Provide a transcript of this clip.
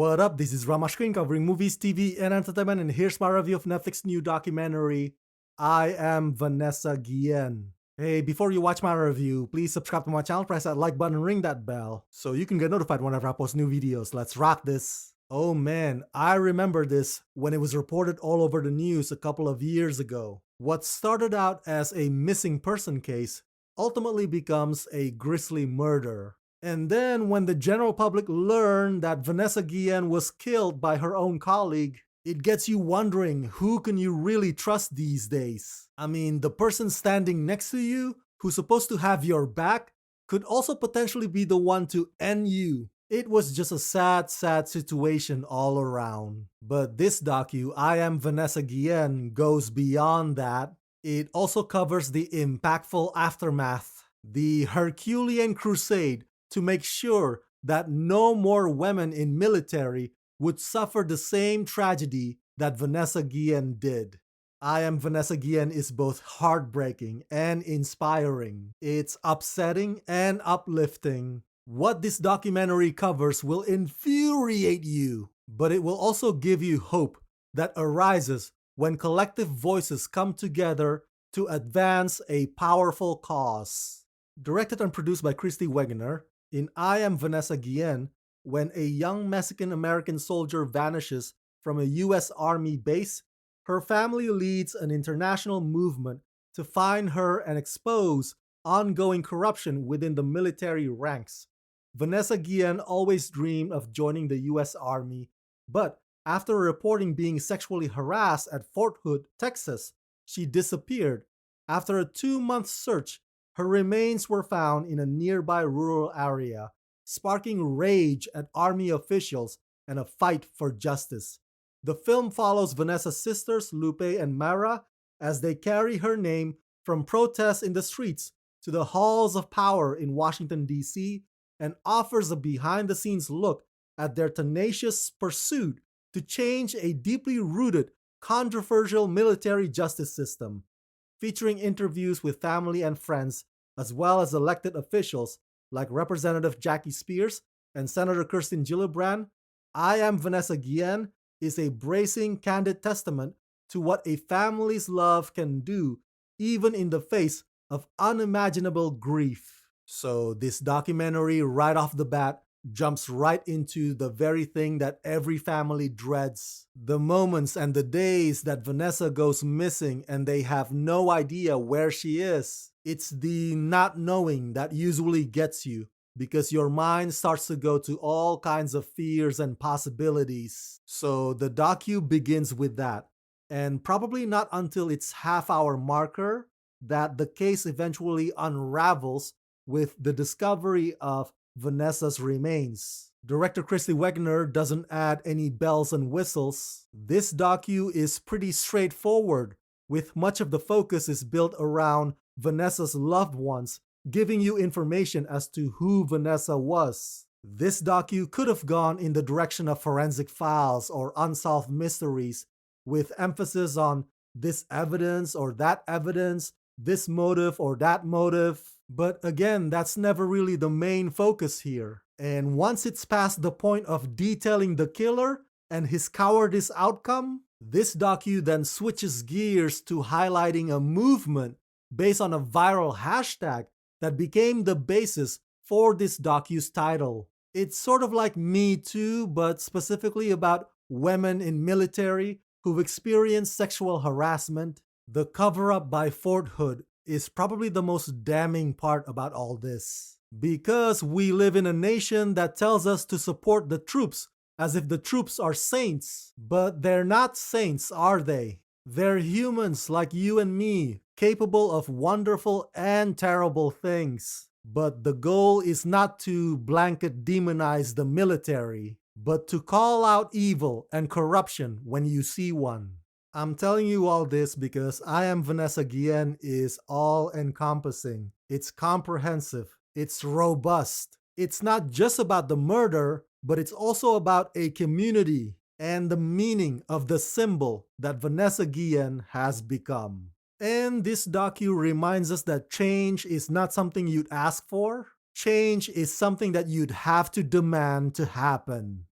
What up? This is Ramashkin covering movies, TV, and entertainment, and here's my review of Netflix's new documentary, I Am Vanessa Guillen. Hey, before you watch my review, please subscribe to my channel, press that like button, and ring that bell so you can get notified whenever I post new videos. Let's rock this. Oh man, I remember this when it was reported all over the news a couple of years ago. What started out as a missing person case ultimately becomes a grisly murder. And then when the general public learned that Vanessa Guillen was killed by her own colleague, it gets you wondering, who can you really trust these days? I mean, the person standing next to you, who's supposed to have your back, could also potentially be the one to end you. It was just a sad situation all around. But this docu, I Am Vanessa Guillen, goes beyond that. It also covers the impactful aftermath, the Herculean crusade to make sure that no more women in military would suffer the same tragedy that Vanessa Guillen did. I Am Vanessa Guillen is both heartbreaking and inspiring. It's upsetting and uplifting. What this documentary covers will infuriate you, but it will also give you hope that arises when collective voices come together to advance a powerful cause. Directed and produced by Christy Wegener, in I Am Vanessa Guillen, when a young Mexican-American soldier vanishes from a US Army base, her family leads an international movement to find her and expose ongoing corruption within the military ranks. Vanessa Guillen always dreamed of joining the US Army, but after reporting being sexually harassed at Fort Hood, Texas, she disappeared. After a 2-month search, her remains were found in a nearby rural area, sparking rage at Army officials and a fight for justice. The film follows Vanessa's sisters, Lupe and Mara, as they carry her name from protests in the streets to the halls of power in Washington, D.C., and offers a behind-the-scenes look at their tenacious pursuit to change a deeply rooted, controversial military justice system. Featuring interviews with family and friends, as well as elected officials like Representative Jackie Spears and Senator Kirsten Gillibrand, I Am Vanessa Guillen is a bracing, candid testament to what a family's love can do, even in the face of unimaginable grief. So this documentary, right off the bat, jumps right into the very thing that every family dreads. The moments and the days that Vanessa goes missing and they have no idea where she is. It's the not knowing that usually gets you, because your mind starts to go to all kinds of fears and possibilities. So the docu begins with that. And probably not until its half-hour marker that the case eventually unravels with the discovery of Vanessa's remains. Director Christy Wegener doesn't add any bells and whistles. This docu is pretty straightforward, with much of the focus is built around Vanessa's loved ones, giving you information as to who Vanessa was. This docu could have gone in the direction of forensic files or unsolved mysteries, with emphasis on this evidence or that evidence, this motive or that motive. But again, that's never really the main focus here. And once it's past the point of detailing the killer and his cowardice outcome, this docu then switches gears to highlighting a movement based on a viral hashtag that became the basis for this docu's title. It's sort of like Me Too, but specifically about women in military who've experienced sexual harassment. The cover-up by Fort Hood is probably the most damning part about all this. Because we live in a nation that tells us to support the troops as if the troops are saints. But they're not saints, are they? They're humans like you and me, capable of wonderful and terrible things. But the goal is not to blanket demonize the military, but to call out evil and corruption when you see one. I'm telling you all this because I Am Vanessa Guillen is all-encompassing. It's comprehensive. It's robust. It's not just about the murder, but it's also about a community and the meaning of the symbol that Vanessa Guillen has become. And this docu reminds us that change is not something you'd ask for. Change is something that you'd have to demand to happen.